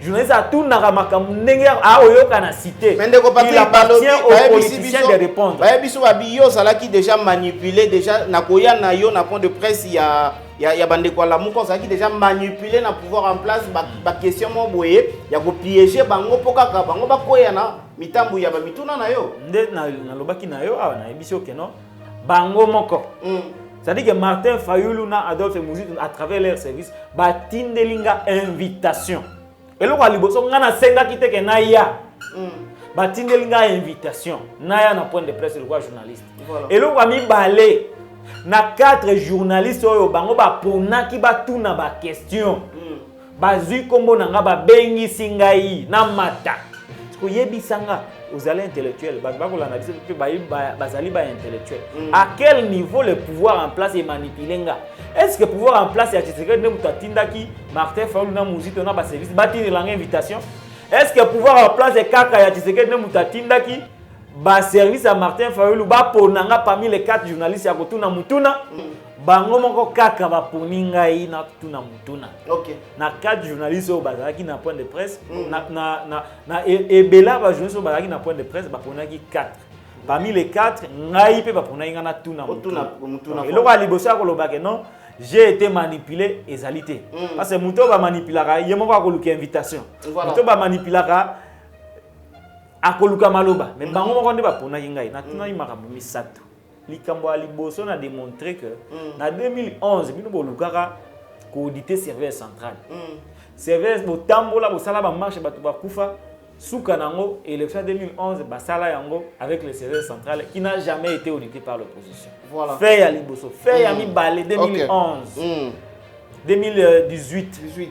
Journaliste a tout n'aramakamu n'engue a oyoka na cité. Mais ndeko Patrick, il appartient aux politiciens de répondre. Bah biso babiyo ça là qui déjà manipulé déjà na koya na yo na point de presse il y a bande quoi la moko ça qui déjà manipulé na pouvoir en place ba question mo boye ya ko piéger bango pokaka bango ba koya na mitambu ya ba mituna na yo. Nde na lobaki na yo na ebiso ke non bango moko. C'est-à-dire que Martin Fayulu na Adolphe Muzitu à travers leur service ba tindelinga invitation. Et là, on a senga kite ke naya. Batindelinga invitation. Naya na point de presse le roi journaliste. Et là, on a mis balé. Na 4 journalistes oyo bango ba pona ki ba tuna ba question. Bazui kombo nanga ba bengi singai na mata. Ko yebisanga aux allées intellectuels ba ko l'analyser que bazali ba intellectuel. À quel niveau le pouvoir en place est manipulé nga? Est-ce que pouvoir en place ya Tshisekedi ne mutatinda ki Martin Fayulu na Muzito na ba service batini langa invitation? Est-ce que pouvoir en place est kaka ya Tshisekedi ne mutatinda ki ba service à Martin Fayulu ba ponanga parmi les 4 journalistes ya kotuna mutuna? Bango moko kaka ba poninga yi na tuna mutuna. OK. Na 4 journalistes au bazaki na point de presse na ebela ba journalistes au bazaki na point de presse ba ponaki 4. Parmi les 4, ngai pe ba ponanga na tuna mutuna. Et là libosa ko lobake non, j'ai été manipulé ezalité. Parce que muto ba manipulaka yemo ko luka invitation. Muto ba manipulaka akoluka maloba. Mais bango moko nde ba ponaki ngai na tuna imakambo misato. Likambo aliboso na démontré que en 2011 bino bolukaka ko auditer serveur central. Serveur botambola bosala ba marche batu ba kufa suka nango élection 2011 basala yango avec le serveur central qui n'a jamais été audité par l'opposition. Voilà. Fait ya liboso, fait ya mi balé 2011. 2018.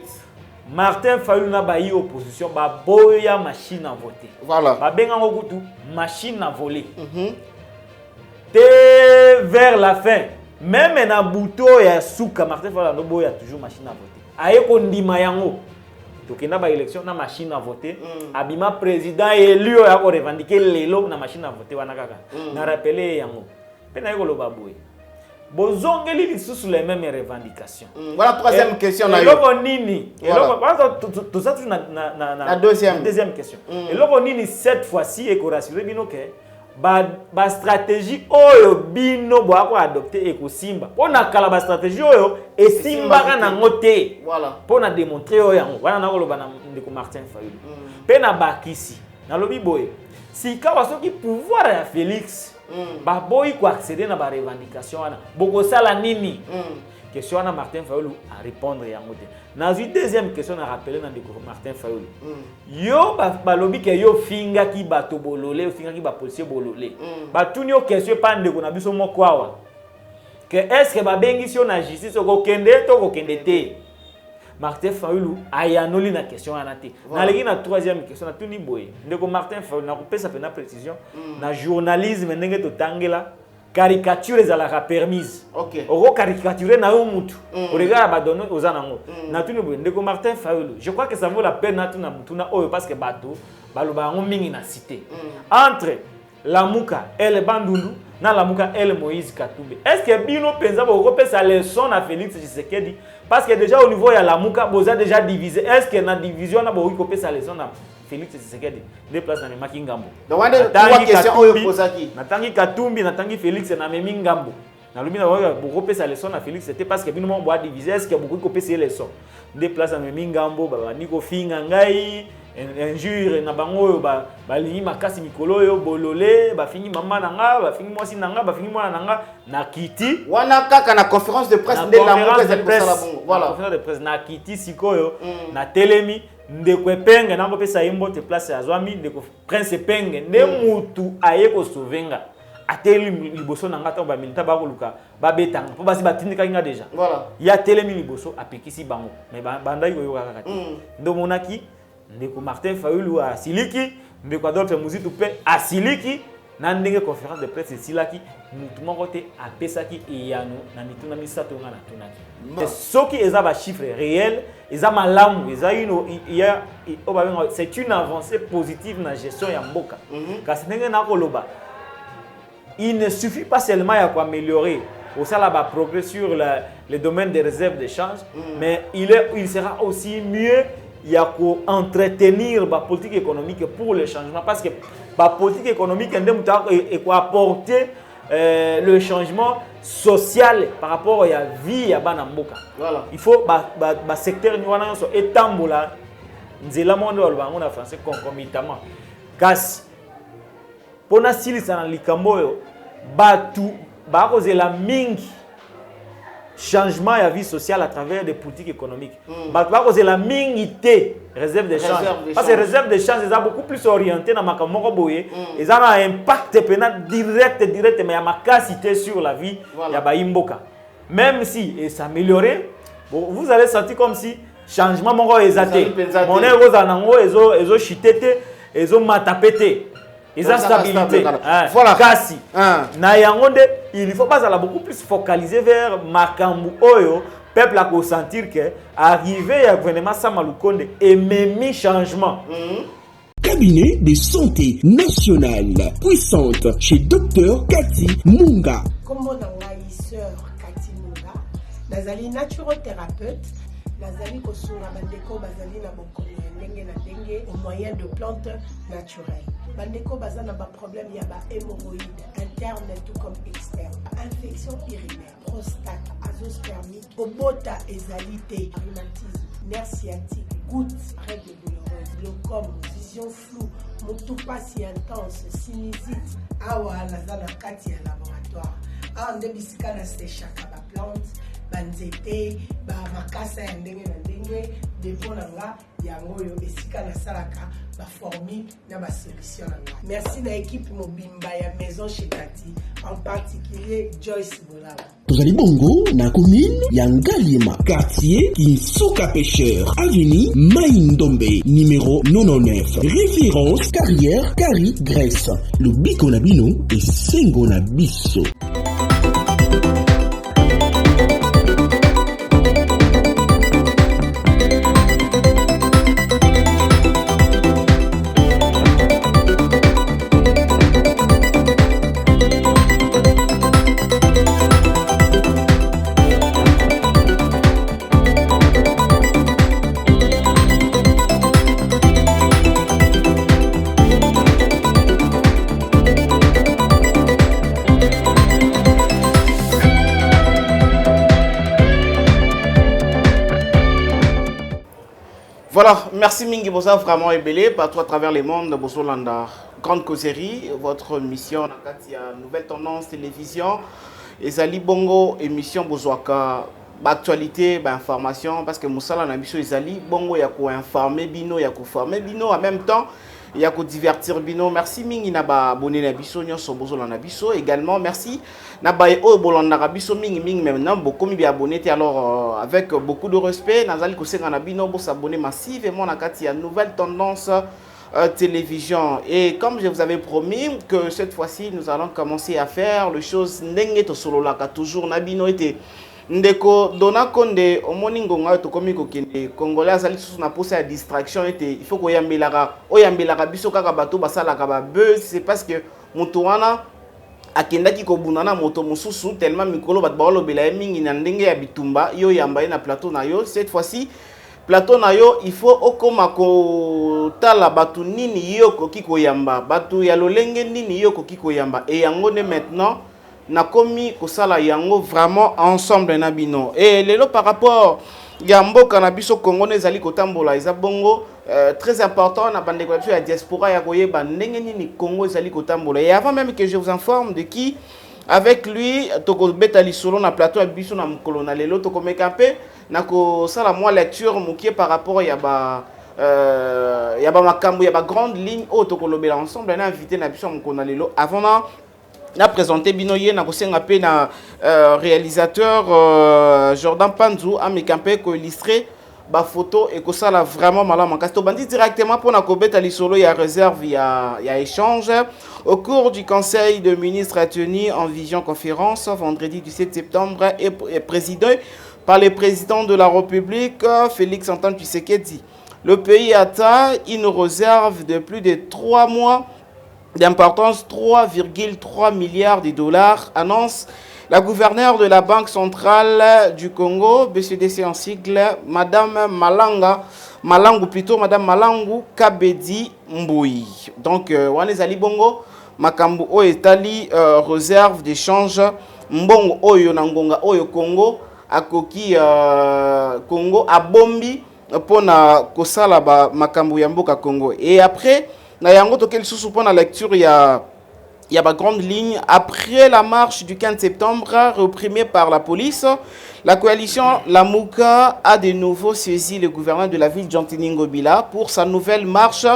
Martin Fayulu na bayi opposition ba boya machine à voter. Voilà. Ba benga ngokutu machine à voler. Vers la fin, même na buto ya suka Martin Fayulu no boya toujours machine à voter. Aye ko ndima yango. Tokenda ba élection na machine à voter. Abima président élu ya ko revendiquer lelo na machine à voter wana kaka. Na rappeler yango. Pena yeko loba boye. Bozongeli lisusu les mêmes revendications. Voilà troisième question na yo. Eloko nini? Eloko tout ça toujours na deuxième question. Eloko nini cette fois-ci et ko rassurer bino ke ba stratégie oyo bino bo ako adopter ekosimba pona kala ba stratégie oyo esimba na ngote voilà pona démontrer oyo yango wana na koloba na ndeko Martin Fayulu pe na bakisi na lobi boye si ka wasoki pouvoir ya Félix ba boy ko accéder na ba revendication wana boko sala nini question na Martin Fayulu à répondre yango te na deuxième question na rappeler na ndeko Martin Fayulu yo ba lobi ke yo finga ki bato bololé finga ki ba policier bololé ba tuni yo question pa ndeko na biso moko awa que est-ce que ba bengi si on a justice ko kende to ko kende te Martin Fayulu ayanoli na question ana te na leki na troisième question na tuni boye ndeko Martin Fayulu na kopesa pe na précision na journalisme ndenge to tangela caricature ezalaka permise. OK. Oko caricaturer na yo mutu. Regarde ba donner aux anango. Na tuni boye ndeko Martin Fayulu. Je crois que ça vaut la peine na tuna mutu na oyo parce que bato baloba ngo mingi na cité. Entre Lamuka et le Bandundu na Lamuka et le Moïse Katumbi. Est-ce que bino penza boko pesa leçon na Félix Tshisekedi parce que déjà au niveau ya Lamuka boza déjà divisé. Est-ce que na division na boko pesa leçon na Félix Tshisekedi deux places na Maki Ngambo. Donc on a trois questions oyo posaki. Natangi Katumbi natangi Félix na Memi Ngambo. Na lobi na boko pesa leçon na Félix c'était parce que bino mo boa diviser est-ce que boko ko pesa leçon. Deux places na Memi Ngambo ba niko finga ngai injure na bango oyo ba lingi makasi mikolo oyo bololé ba fingi mama nanga ba fingi mwasi nanga ba fingi mwana nanga na kiti wana kaka na conférence de presse de la conférence de presse voilà conférence de presse na kiti sikoyo na telemi ndeko penge nango pesa yimbo te place ya zwami ndeko prince penge nde mutu aye ko sovenga ateli liboso nanga ta ba milita ba koluka ba betanga po basi batindika inga déjà voilà ya telemi liboso apekisi bango mais bandai ko yoka kaka ndo monaki ndeko Martin Fayulu a siliki ndeko Adolphe Muzitu pe a siliki na ndenge conférence de presse silaki mutu moko te apesaki eyano na mituna misato nga na tunaki soki eza ba chiffre réel eza malamu eza c'est une avancée positive na gestion ya mboka kasi ndenge na koloba il ne suffit pas seulement à améliorer au sein de progrès sur le domaine des réserves d'échange, mais il sera aussi mieux il y a qu'à entretenir la politique économique pour le changement. Parce que la politique économique est pour apporter le changement social par rapport à la vie à Banamboka. Voilà. Il faut que le secteur soit étamboula. Nous avons en français concomitamment. Kasi, pour nous si dans likambo batu ba cause la mingi changement de la vie sociale à travers des politiques économiques. Ba cause la mingité réserve de change. Parce que réserve de change est beaucoup plus orienté dans makamoko boye, ils ont un impact pénal direct mais il y a ma capacité sur la vie ya ba imboka. Même si et s'améliorer, vous allez sentir comme si changement moko ezaté. Mon ego zanango ezo chitete, ezo matapete. Ils ont stabilité. Voilà. Kasi. Il faut pas beaucoup plus focaliser vers Makambu Oyo. Peuple a sentir que arriver à gouvernement Samalukonde et même changement. Cabinet de santé nationale puissante chez Dr Cathy Munga. Comme on a sœur Cathy Munga, nazali naturothérapeute. Nazali kosunga bandeko bazali na bokono ndenge na ndenge au moyen de plantes naturelles. Bandeko bazana ba problème ya ba hémorroïdes interne tout comme externe, infection urinaire, prostate, azoospermie, obota ezalité, rhumatisme, nerf sciatique, gouttes, règles douloureuses, glaucome, vision floue, motupa si intense, sinusite, awa nazana kati ya laboratoire. Ah ndebisika na séchaka ba plante banzete ba makasa ya ndenge na ndenge depo na nga yango yo esika na salaka ba formule na ba solution na nga. Merci na équipe mobimba ya maison chez Cathy, en particulier Joyce Bolala. Tozali bongo na commune ya Ngaliema, quartier Kinsuka Pêcheur, avenue Maïndombe, numéro 99. Référence carrière Kari Grèce. Le biko na bino et sengo na biso. Voilà, merci Mingi Bossa, vraiment ébélé partout à travers le monde, Bossolanda. Grande causerie, votre mission, il y a Nouvelle Tendance Télévision, et Zali Bongo, émission Bozouaka, actualité, information, parce que Moussala Nabiso et Zali Bongo, il y a quoi informer Bino, il y a quoi former Bino, en même temps, il y a quoi divertir Bino. Merci Mingi Naba abonné Nabiso, Nyoso Bozolanda Nabiso, également merci Naba O Bolanda Nabiso, Mingi Mingi maintenant, beaucoup mis abonnés, alors avec beaucoup de respect, Nazali Kosenga Nabino, pour s'abonner massivement à la Nouvelle Tendance Télévision. Et comme je vous avais promis que cette fois-ci, nous allons commencer à faire les choses Ndenge to solo la toujours Nabino était ndeko dona konde omoningo nga to komi ko kende congolais azali sous na posa ya distraction était il faut ko yambelaka biso kaka bato basala ka ba buzz, c'est parce que mutu wana akendaki ko bunana moto mususu tellement mikolo bat baolo bela mingi na ndenge ya bitumba yo yamba na plateau na yo. Cette fois-ci plateau na yo il faut okoma ko tala batu nini yo koki ko yamba batu ya lolenge nini yo koki ko yamba et yango ne maintenant na komi kosala yango vraiment ensemble na bino. Et lelo par rapport ya mboka na biso Congo nezali kotambola eza bongo très important na bande ko ya diaspora ya koyeba ndenge nini Congo ezali kotambola. Et avant même que je vous informe de qui avec lui toko beta lisolo na plateau ya biso na mukolo na lelo toko mekape na ko sala moi lecture mukie par rapport ya ba makambo ya ba grande ligne au toko lobela ensemble na invité na biso mukolo na lelo avant na présenté binoye na kosenga pe na réalisateur Jordan Panzou a mekampé ko illustrer ba photo et ko sala vraiment malama kasto bandi directement pour na kobeta lisolo ya réserve ya échange au cours du conseil de ministres tenu en vision conférence vendredi 17 septembre et présidé par le président de la République Félix Antoine Tshisekedi. Le pays atteint une réserve de plus de 3 mois d'importance, 3,3 milliards de dollars, annonce la gouverneure de la Banque centrale du Congo, BCDC en sigle, Madame Malangu plutôt, Madame Malangu Kabedi Mboui. Donc, Wanezali Bongo, Makambu o etali réserve d'échange Mbongo Oyo Nangonga Oyo Congo, Akoki Congo, Abombi, pour na Kosala Makambu Yamboka Congo. Et après, na yango tokel sous pour la lecture, il y a ma grande ligne. Après la marche du 15 septembre, réprimée par la police, la coalition Lamuka a de nouveau saisi le gouverneur de la ville, Jantiningobila, pour sa nouvelle marche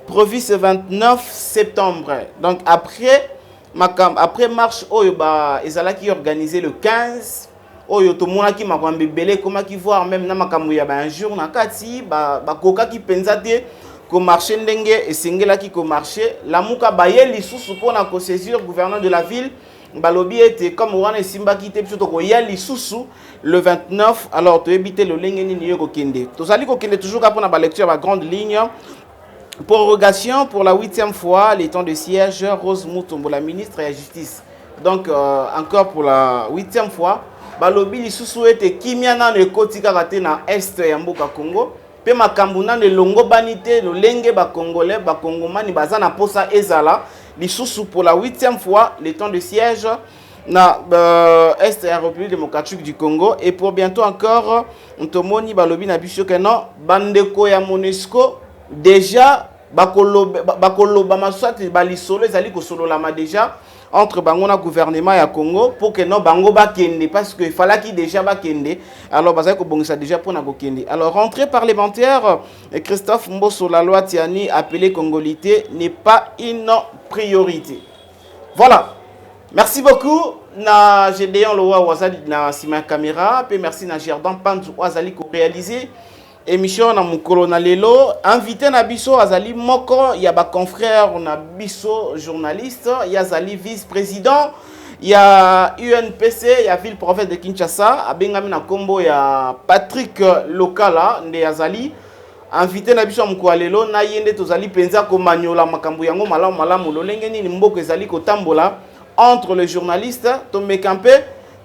prévue ce 29 septembre. Donc après marche, Oyoba Ezalaki organisé le 15. Oyo to mona ki makambe belé comment ki voir même na makambo ya ba un jour na kati ba koka ki penzate ko marché ndenge esengela ki ko marché Lamuka baye lisusu pona ko saisir gouverneur de la ville balobi était comme wana simba ki te plutôt ko ya lisusu le 29 alors to éviter le lenge ni yo ko kende to sali ko kende toujours ka pona ba lecture ba grande ligne. Prorogation pour la 8e fois les temps de siège Rose Mutombo la ministre de la justice. Donc encore pour la 8e fois balobi lisusu ete kimia na ne kotika kate na est ya mboka Congo pe makambu na ne longo banité le lenge ba congolais ba congomani baza na posa ezala lisusu pour la 8e fois les temps de siège na est ya République démocratique du Congo et pour bientôt encore ntomoni balobi na biso que non bandeko ya MONUSCO déjà bakoloba maswati balisolo ezali ko solo la ma déjà entre bangona gouvernement ya Congo pour que non bango ba kende parce que fallait qu'il déjà ba kende alors bazay ko bongisa déjà pour na ko kende alors rentrée parlementaire Christophe Mbosso la loi Tiani appelé congolité n'est pas une priorité. Voilà, merci beaucoup na Gédéon Loa Wazali na sima caméra pe merci na Gerdan Panzu Wazali ko réaliser émission na mukolo na lelo invité na biso azali moko ya ba confrère na biso journaliste ya zali vice-président ya UNPC ya ville province de Kinshasa abengami na kombo ya Patrick Lokala nde azali invité na biso mukolo lelo na yende tozali penza ko manyola makambo yango malamu lolenge ni mboko ezali ko tambola entre les journalistes to mekampe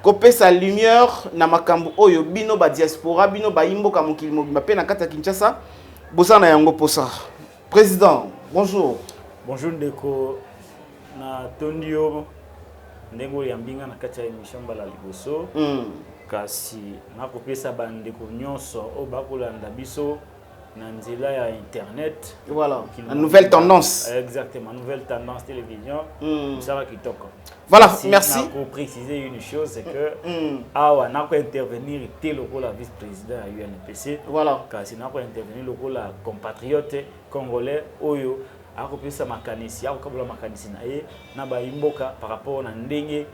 Kopé sa lumière na makambu oyo bino ba diaspora bino ba imboka mokili mobimba pe na kata Kinshasa bosana yango posa. Président, bonjour. Bonjour ndeko na tondio ndengo ya mbinga na kata émission bala liboso. Kasi na kopesa bandeko nyonso o bakolanda biso na nzela ya internet. Voilà, la nouvelle tendance. Exactement, nouvelle tendance télévision. Ça va qui toque. Voilà, merci. Pour préciser une chose, c'est que on a intervenir tel le rôle vice-président à UNPC. Voilà. Car si on a intervenir le rôle compatriote congolais, Oyo, a repris sa makanisi, a repris la makanisi na ba imboka par rapport à ndenge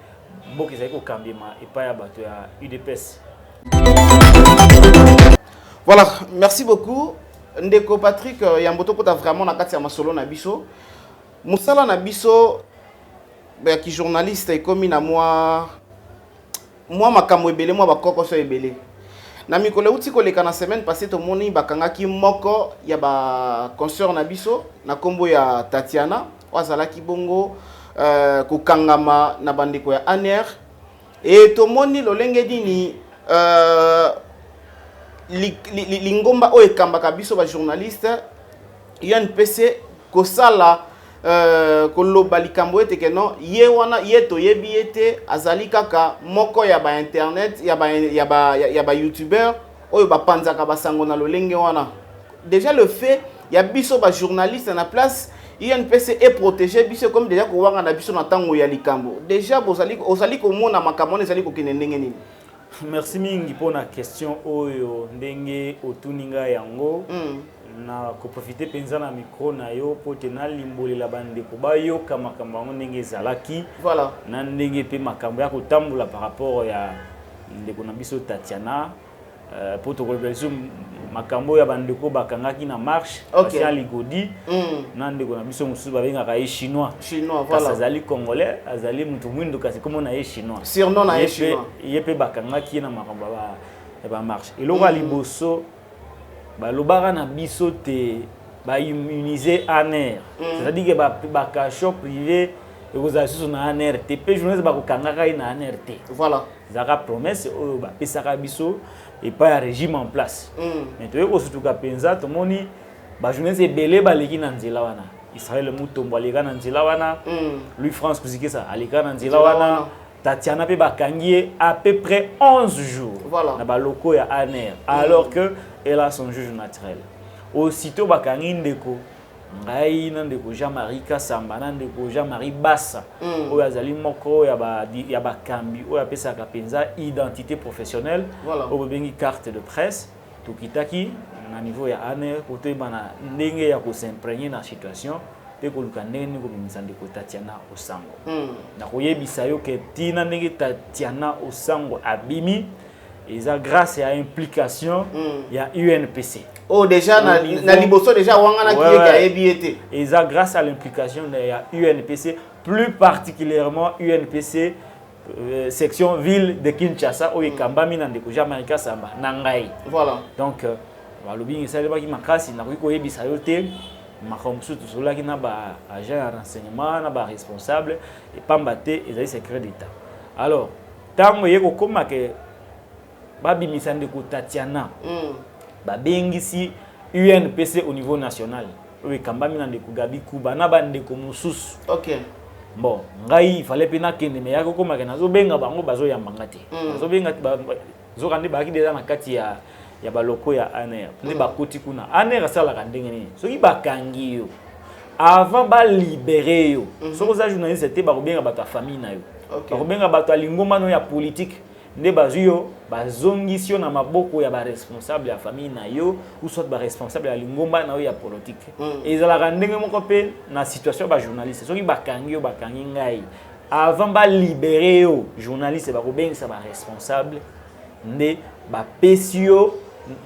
mboka ezali kambima et pas ya bato ya UDPS. Voilà, merci beaucoup. Ndeko Patrick Yamboto kota vraiment na kati ya masolo na biso. Musala na biso qui journaliste et comme na moi makambo ebele moi bakoko so ebele na mikolo uti koleka na semaine passée to moni bakanga ki moko ya ba concert na biso na kombo ya Tatiana wazala ki bongo kokangama na bandeko ya ANR et to moni lolenge dini lingomba o ekambaka biso ba journaliste UNPC kosala koloba likambo ete ke non ye wana ye to yebi ete azali kaka moko ya ba internet ya ba youtubeur oyo ba panzaka basango na lolenge wana déjà le fait ya biso ba journaliste na place UNPC est protégé biso comme déjà ko wanga na biso na tango ya likambo déjà ozali ko mona makambo ezali ko kene ndenge nini. Merci mingi pour la question oyo ndenge otuninga yango. Na ko profiter penza na micro na yo pour tenir limbolela bande ko bayoka makambo ngo ndenge zalaki. Voilà. Na ndenge pe makambo ya kotambola par rapport ya ndeko na biso Tatiana pour to kolbezo makambo ya bande ko bakangaki na marche okay. Ya ligodi na ndeko na biso mususu babengaka ye chinois. Voilà. Azali congolais, azali mutu mwindo kasi comme na ye chinois. Surnom na ye chinois. Yepe bakangaki na makambo ba marche. Eloko liboso balobaka na biso te ba immuniser ANR. C'est-à-dire que ba cachot privé et vous associez na ANR te pe journaliste ba ko kangaka na ANR te. Voilà. Zaka promesse ba pesaka biso et pas un régime en place. Mais tu es surtout ka penza to moni ba journaliste belé ba leki na nzela wana. Israël Mutombo aleka na nzela wana. Louis France Kuzikisa aleka na nzela wana. Tatiana pe bakangie à peu près 11 jours. Voilà. Na ba loko ya ANR alors que elle a son juge naturel. Aussitôt bakangi ndeko ngai na ndeko Jean-Marie Kasamba na ndeko Jean-Marie Bassa oyo azali moko ya ba kambi oyo apesaka penza identité professionnelle oyo bengi carte de presse tokitaki na niveau ya ANR kote bana ndenge ya ko s'imprégner na situation pe ko luka ndenge ko bimisa ndeko Tatiana Osango na koyebisa yo ke tina ndenge Tatiana Osango abimi eza grâce à implication ya UNPC. Oh déjà na liboso déjà wangana qui est ebiete. Eza grâce à l'implication ya UNPC, plus particulièrement UNPC section ville de Kinshasa où ekambami na ndeko Jean-Marie Kasamba na ngai. Voilà. Donc balobi ngisaleba ki makasi na ko yebisa yo te makomsu to solaki na ba agent de renseignement na ba responsable et pambate ezali secret d'état. Alors tango yeko koma ke babimisa ndeko Tatiana babengisi UNPC au niveau national oyo kambami na ndeko Gabi Kuba na bandeko mosusu. OK. Bon, ngai fallait pena kende me yako koma kana zo benga bango bazo yambanga te. Zo benga zo kande baki deja na kati ya baloko ya ANR. Ne bakoti kuna. ANR asala kandenge ni. Soki bakangi yo avant ba libérer yo. Soko za journaliste te ba benga bato famille na yo. Ba benga bato lingoma no ya politique. Nde bazuyo bazongisio na maboko ya ba responsable ya famille na yo ou soit ba responsable ya lingomba na yo ya politique. Ezala ndenge moko pe na situation ba journaliste soki bakangi yo bakangi ngai avant ba libérer yo journaliste ba kobengisa ba responsable nde ba pesio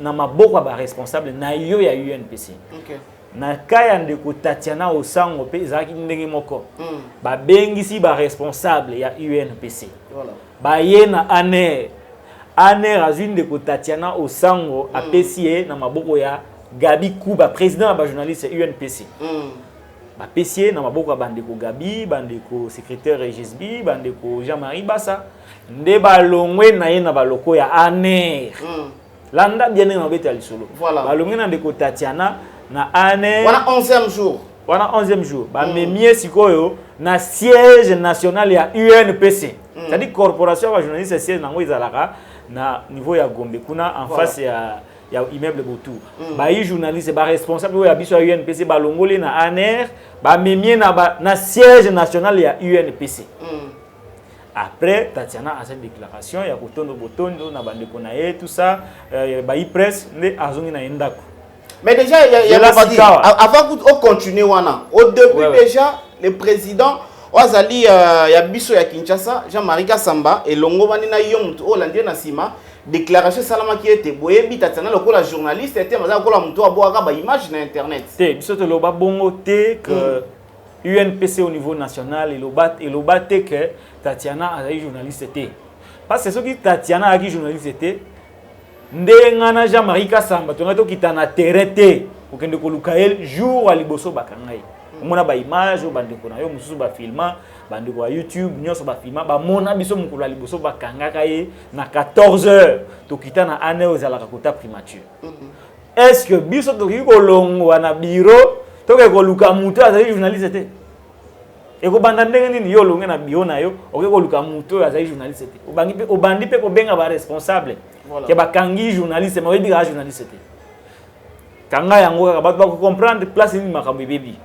na maboko ba responsable na yo ya UNPC. OK. Na kaya ndeko Tatiana Osango pe ezaki ndenge moko ba bengisi ba responsable ya UNPC. Voilà. Baye na ANR azwi ndeko Tatiana Osango apesi na maboko ya Gabi Kuba président ba journaliste UNPC. Ba pesi na maboko ya bandeko Gabi, bandeko secrétaire RGSB, bandeko Jean-Marie Bassa nde balongwe na ye na baloko ya ANR. Landa bien na beta lisolo. Voilà. Balongwe na ndeko Tatiana na ANR. Voilà 11e jour. Voilà 11e jour. Ba memie sikoyo na siège national ya UNPC. C'est-à-dire corporation wa journaliste siège nango izalaka na niveau ya Gombe kuna en face ya immeuble Botou. Ba yi journaliste ba responsable ya biso ya UNPC ba longole na ANR, ba memie na siège national ya UNPC. Après Tatiana a cette déclaration ya kotondo botondo na bandeko na ye tout ça ba yi presse ne azongi na endako. Mais déjà avant qu'on continue au début déjà le président Ozali ya biso ya Kinshasa Jean-Marie Kasamba et longo bani na yomtu Hollandais na sima déclaration salama qui était boyebi Tatiana lokola journaliste était maza lokola muto aboaka ba image na internet. Te biso to loba bongo te que UNPC au niveau national et loba te que Tatiana a journaliste te. Parce que ce qui Tatiana a journaliste te ndenga na Jean-Marie Kasamba to ngato kitana terrain te okende ko lukael jour à liboso bakangai. Mona ba image bandeko na yo mususu ba filma bandeko ya YouTube nyoso ba filma ba mona biso mukula liboso ba kangaka ye na 14h to kitana ane ozalaka kota primature. Est-ce que biso to kiko longo na bureau to ke luka muto azali journaliste te? E ko banda ndenge nini yo longo na bio na yo o ke luka muto azali journaliste te? Obandi pe ko benga ba responsable. Voilà. Ke ba kangi journaliste ma webi ga journaliste te. Kanga yango ka bato ba comprendre place ni makambo bebi.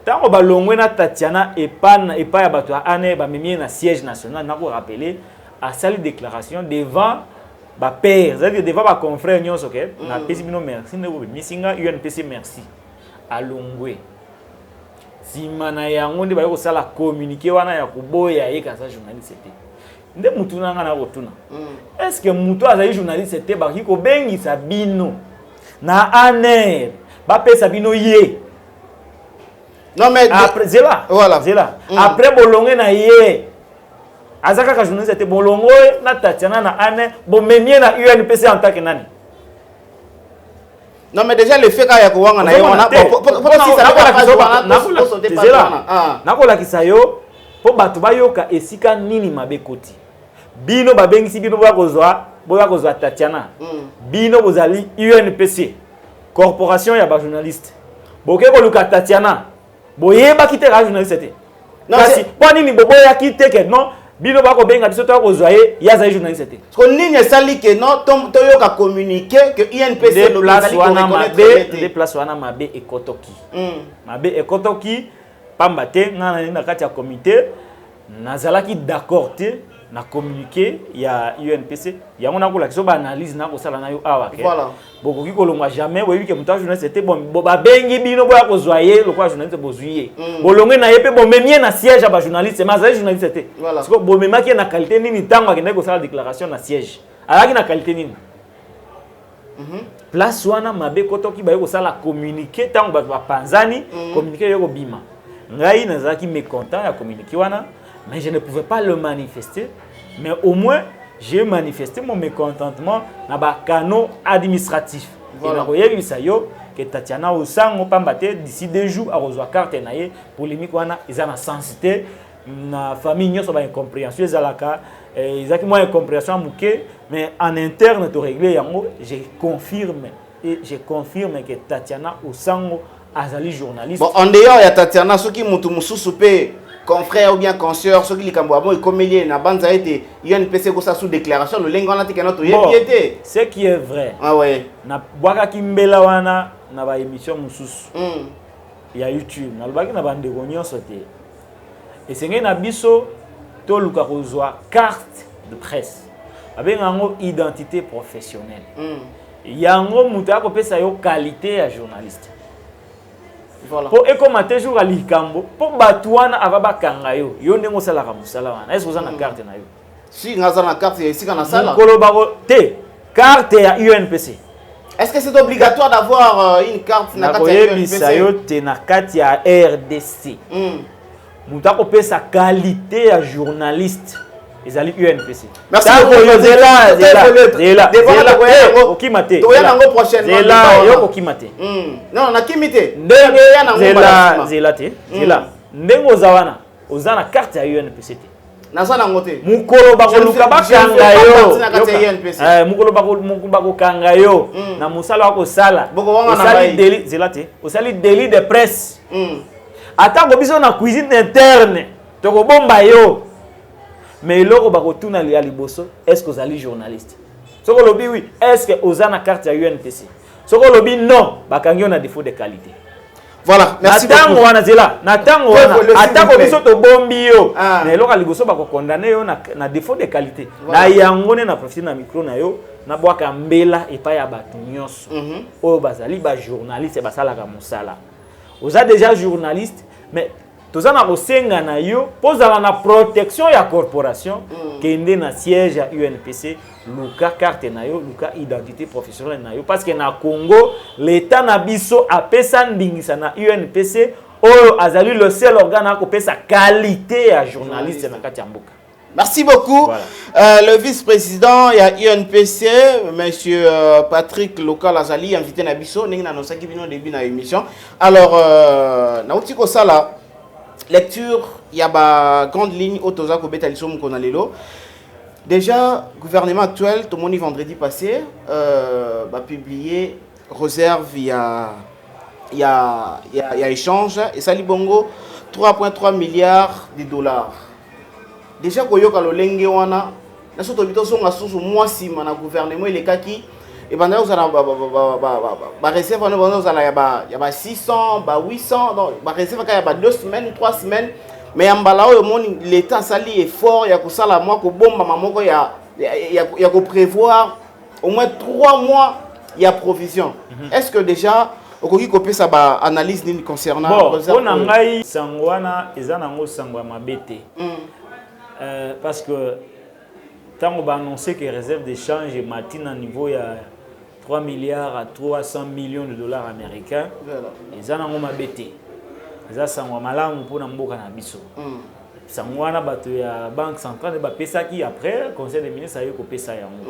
Tango balongwe na Tatiana epa ya bato ane ba memie na siège national na ko rappeler a sali déclaration devant ba père, c'est-à-dire devant ba confrère nyonso ke na pesi bino merci ne ko misinga UNPC merci alongwe. Simana yango nde ba ko sala communiquer wana ya kuboya ye ka sa journaliste te. Nde mutu nanga na rotuna. Est-ce que mutu azali journaliste te ba ki ko bengisa bino na ANR ba pesa bino ye? Non mais après zela voilà zela après bolongwe na ye azaka ka journaliste te bolongwe na Tatiana na ANR bo memie na UNPC en tant que nani Non, mais déjà, le fait qu'il y a quoi, on a nakola kisayo po batu bayoka esika nini mabekoti bino babengisi bino boya kozwa Tatiana bino bozali UNPC corporation ya ba journaliste boke ko luka Tatiana boyeba kite ka journaliste te kasi po nini boboya kite ke non bino bako benga biso to kozwa ye ya za journaliste te ko nini sali ke non to yoka communiquer que UNPC le place wana mabe de place wana mabe ekotoki mabe ekotoki pamba te ngana na kati ya comité nazalaki d'accord te na communiqué ya UNPC yango na kola kiso ba analyse na ko sala na yo awa ke voilà bokoki kolongwa jamais boyebi ke muta journaliste c'était bon ba bengi bino boya ko zoyer le quoi journaliste bozuye bolongwe na yepe bo memie na siège ba journaliste mais za journaliste te parce que bo memaki na qualité nini tango akende ko sala déclaration na siège alaki na qualité nini place wana mabe kotoki ba yo ko sala communiqué tango ba panzani communiqué yo ko bima ngai nazaki mécontent ya communiqué wana. Mais je ne pouvais pas le manifester. Mais au moins, j'ai manifesté mon mécontentement dans le canal administratif. Voilà. Et que Tatiana Osango Pambate d'ici 2 jours à recevoir carte naie polémique wana ils ont sensité na famille ñoso ba incompréhension ezalaka ezaki moi incompréhension muke mais en interne to régler yango je confirme que Tatiana Osango azali journaliste. Bon en dehors il y a Tatiana soki mutu mususu pe confrère ou bien consoeur ceux qui les cambois et comme il na banza été il y a une PC ko ça sous déclaration le lengona te kana to yebiete ce qui est vrai ah ouais na bwaka kimbela wana na ba émission mususu ya YouTube na lobaki na bande nyonso te et sengé na biso to luka kozwa carte de presse avec ngo identité professionnelle yango mutu akopesa yo qualité ya journaliste. Voilà. Pour écomater jour à likambo pour batuana avaba kangayo yo ndengo sala ka musala wana est-ce que vous avez une carte na yo si ngaza na carte ici kana sala kolobako te carte ya UNPC est-ce que c'est obligatoire d'avoir une carte na carte ya UNPC yo te na carte ya RDC muta ko pesa qualité ya journaliste ezali UNPC. Merci beaucoup. Zela. Okimate. To yana ngo prochainement. Zela yo okimate. Non, na kimite. Ndenge yana ngo zela te. Zela. Ndengo zawana. Ozana carte ya UNPC te. Nazana ngote. Mukolo bakoluka bakanga yo. Mukolo bako kanga yo. Na musala wako sala. Osali délit zela te. Osali délit de presse. Atango biso na cuisine interne. Toko bomba yo. Mais loko bako tuna li aliboso est-ce que vous allez journaliste soko lobi oui est-ce que ozana carte ya UNPC soko lobi non bakangi on a défaut de qualité voilà merci beaucoup natango wana zela natango wana atako biso to bombi yo mais loko aliboso bako condamner yo na défaut de qualité na yango ne na profiter na micro na yo na bwaka mbela epa ya batu nyonso o bazali ba journaliste basala ka musala oza déjà journaliste mais tozana kosenga na yo pozala na protection ya corporation kende na siège ya UNPC luka carte na yo luka identité professionnelle na yo parce que na Congo l'état na biso apesa ndingisa na UNPC oyo azali le seul organe a kopesa qualité ya journaliste na kati ya mboka. Merci beaucoup. Voilà. Le vice-président, il y a UNPC, monsieur Patrick Local Azali, invité na biso, ningi na nosaki bino début na émission. Alors na utiko sala lecture, il y a une grande ligne au Toza Kobetalisom Konalelo. Déjà, gouvernement actuel, tout le monde vendredi passé, a publié réserve, il y a échange, et ça libongo 3,3 milliards de dollars. Déjà, quand il y a le lenge wana, na soto bito songa susu mwasi mana gouvernement il est kaki. Et ben là, vous avez réserve, vous avez 600, 800, donc réserve il y a 2 semaines, 3 semaines. Mais en bas l'État sali est fort, il y a que ça la moi que bombe maman il y a que prévoir au moins 3 mois il y a provision. Est-ce que déjà au côté ça ba analyse ni concernant on a ngai sangwana ezanango sangwa mabete. Parce que tant on va annoncer que les réserves d'échange est maintenant à niveau il y a 3 milliards à 300 millions de dollars américains. Ils en ont mabete. Ils ont malamu pour mboka na biso. Sangwana bato ya banque centrale ba pesa qui après conseil des ministres a eu ko pesa yango.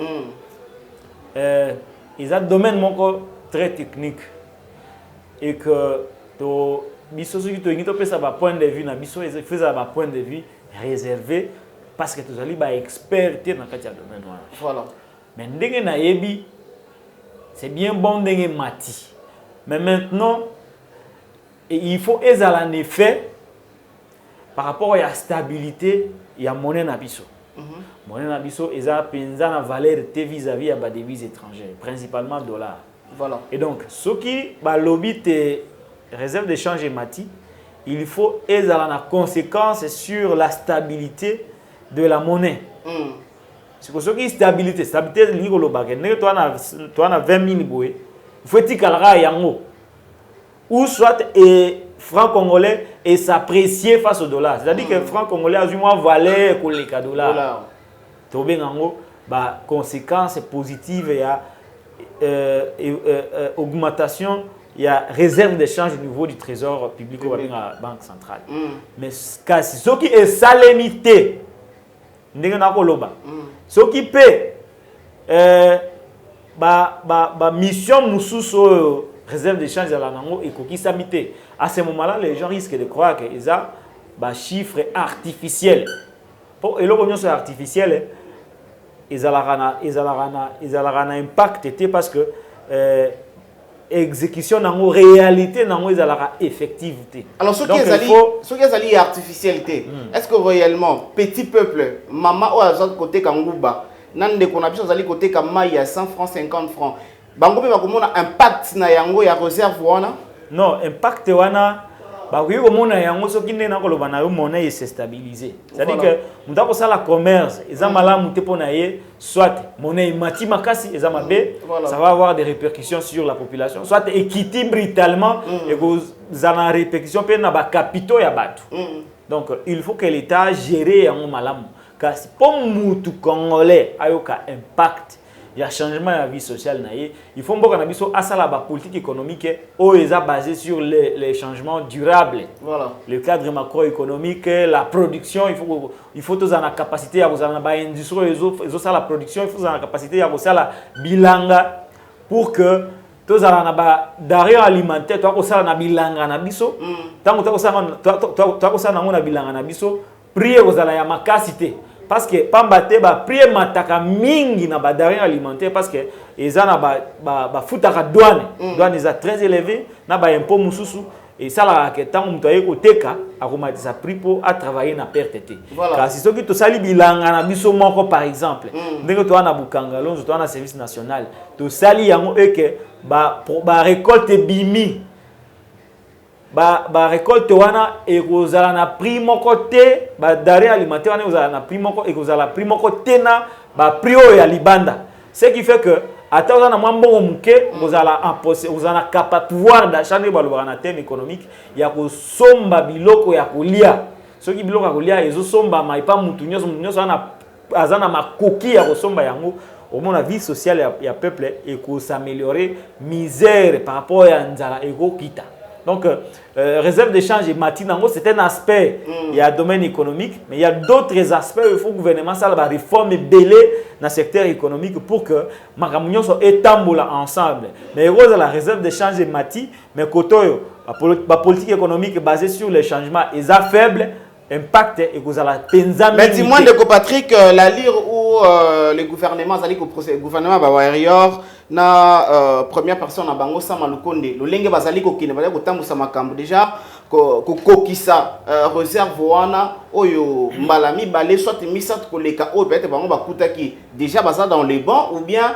Ils ont domaine moko très technique et que to biso soki to ngito pesa ba point de vue na biso faisait ba point de vue réservé parce que tu as expert dans le domaine. Voilà. Mais ndenge na yebi c'est bien bon ndenge mati. Mais maintenant il faut ezala en effet par rapport à la stabilité il y a monnaie na biso. Monnaie na biso eza penza na valeur vis-à-vis à des devises étrangères, principalement dollars. Voilà. Et donc ce qui ba lobby te réserve d'échange et mati, il faut ezala na conséquence sur la stabilité de la monnaie. C'est que ce qui est stabilité lié au bagage. Toi on a 20 000 bouées. Il faut que yango ou soit et franc congolais et s'apprécier face au dollar. C'est-à-dire que franc congolais a du moins valeur que les dollars. Tobé yango ba conséquence positive et augmentation, il y a réserve d'échange au niveau du trésor public ou de la banque centrale. Mais ce qui est salémité, ce qui peut mission mususo réserve d'échange à la nango et qui s'amité. À ce moment-là, les gens risquent de croire que ils ont chiffres artificiels. Pour et l'opinion artificielle, ils ont un impact parce que exécution dans la réalité dans la effectivité. Alors ce qui est artificialité, est-ce que réellement petit peuple maman ou à côté kanguba nande qu'on a besoin d'aller côté kamaya 100 francs 50 francs bango pe bakomona impact na yango ya réserve wana? Non, impact wana ba oui komona yango soki nde na koloba na yo monnaie est stabilisée. C'est-à-dire que muta ko sala commerce eza malamu te pona ye soit monnaie mati makasi eza mabe, ça va avoir des répercussions sur la population, soit équité brutalement et vous en répercussion pe na ba capitaux ya batu. Donc il faut que l'État gère yango malamu kasi pour mutu congolais ayoka impact. Il y a changement de la vie sociale. Il faut que la politique économique est basée sur les changements durables. Voilà. Le cadre macroéconomique, la production, il faut tous la capacité à vous en industrie, la production, il faut la capacité à vous la bilanga pour que tous la derrière alimentaire, toi aussi la bilanga na biso. Tant que toi aussi la bilanga na biso, prier vous la makasité. Parce que pambate ba prier mataka mingi na ba derrière alimentaire parce que ezana ba futaka douane douane est très élevé na ba impôt mususu et ça la que tant mtoye ko teka akomatisa prix pour à travailler na perte té. Car si soki to sali bilanga na biso moko par exemple ndenge to na bukanga lonzo to na service national to sali yango e que ba récolte bimi ba récolte wana et kozala na prix moko te ba denrée alimentaire wana kozala na prix moko et kozala prix moko te na ba prix ya libanda, ce qui fait que ata ozana mwa mbongo muke kozala impossible ozana capable pouvoir d'achat ne balobana na terme économique ya kosomba biloko ya kolia soki biloko ya kolia ezosomba maipa mutu nyonso azana makoki ya kosomba yango au moins la vie sociale ya peuple et ko s'améliorer misère par rapport à nzala eko kita. Donc, réserve d'échange et matinango, c'est un aspect, il y a un domaine économique, mais il y a d'autres aspects où il faut que le gouvernement fasse la réforme belée dans le secteur économique pour que Makamounion soit étamboula ensemble. Mais il y a la réserve d'échange et mati, mais la politique économique basée sur les changements est faible, impact et vous allez penser. Mais dis-moi, Patrick, la lire où le gouvernement, le gouvernement va na première personne à Bango Samalukonde, le lingue bazali ko kine bale ko tambusa makambo déjà ko kokisa réserve wana oyo mbalami balé soit misat koleka o peut-être bango bakutaki déjà baza dans les bons ou bien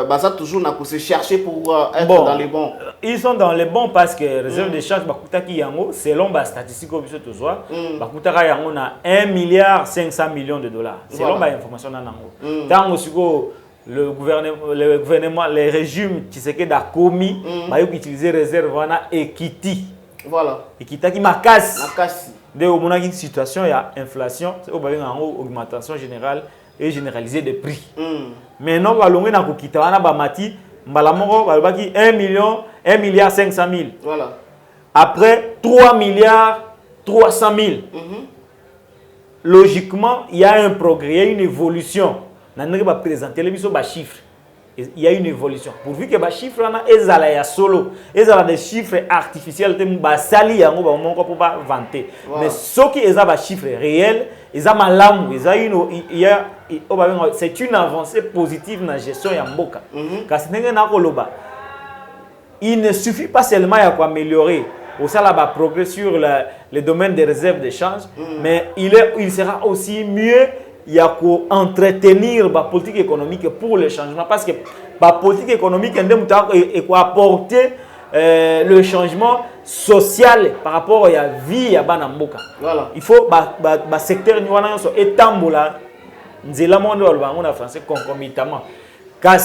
baza toujours na ko se chercher pour être dans les bons. Ils sont dans les bons parce que réserve d'échange bakutaki yango selon ba statistique au biso tozwa bakutaka yango na 1,5 milliard de dollars selon ba information na nango. Tango siko le gouvernement, les régimes qui se quedent à commis, ils utilisent réserve wana equity. Voilà. Equity qui makasi. Makasi. Dès au moment d'une situation, il y a inflation, c'est au augmentation générale et généralisée des prix. Mais non, on va kokita wana ba mati, mbalamoko ba ki 1 milliard 500 000. Voilà. Après 3 milliards 300 000. Logiquement, il y a un progrès, il y a une évolution. On va présenter les chiffres. il y a une évolution. Pourvu que les chiffres soient solo, ils ont des chiffres artificiels, sali pour pas vanter. Mais ceux qui ont des chiffres réels, ils ont malam, c'est une avancée positive dans la gestion de Mboka. Il ne suffit pas seulement d'améliorer au progrès sur le domaine des réserves de change, mais il sera aussi mieux entretenir la politique économique pour le changement. Parce que la politique économique est apporter le changement social par rapport à la vie à Banamboka. Voilà. Il faut que le secteur soit étamboula, nous avons en français concomitamment. Car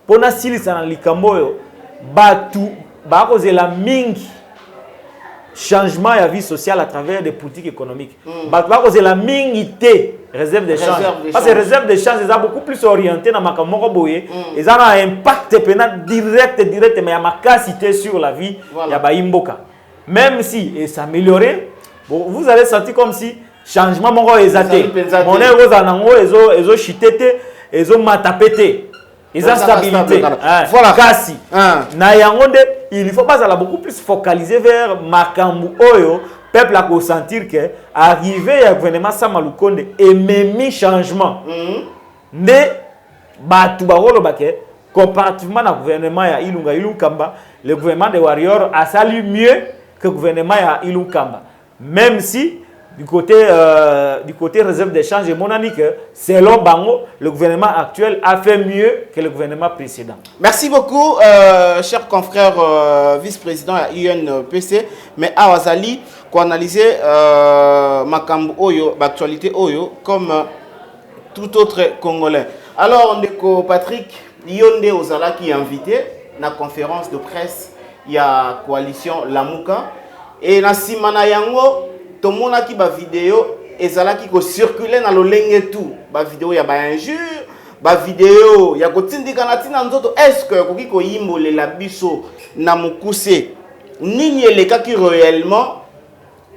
pour nous, si nous avons cause la mingi changement de la vie sociale à travers des politiques économiques. Cause la mingité réserve de change. Parce que les réserves de change sont beaucoup plus orientées dans ma boye. Ils ont un impact direct, mais il y a ma capacité sur la vie de Imboka. Même si et s'améliorer, vous allez sentir comme si changement mon exaté. Mon ego zanango ezo chitete, ezo matapete. Ils ont stabilité. Voilà. Kasi. Na yangonde, il faut pas aller beaucoup plus focaliser vers Makambu Oyo. Peuple a sentir que arriver à gouvernement Samalukonde et même changement. Ne batu barolo bake comparativement à gouvernement ya Ilukamba, le gouvernement des warriors a sali mieux que le gouvernement ya Ilukamba. Même si du côté réserve d'échange, mon ami que selon Bango, le gouvernement actuel a fait mieux que le gouvernement précédent. Merci beaucoup, cher confrère vice-président à UNPC. Mais Awazali, qu'on analyser Makambo Oyo, l'actualité Oyo, comme tout autre Congolais. Alors, on est Patrick Yonde Ozala qui est invité à la conférence de presse, il y a coalition Lamuka. Et dans Simana Yango, tout le monde qui a vidéo et ça qui circuler dans le lenge tout ba vidéo ya ba injure ba vidéo ya kotindika na tina nzoto est-ce que koki ko yimole la biso na mukuse nini eleka ki réellement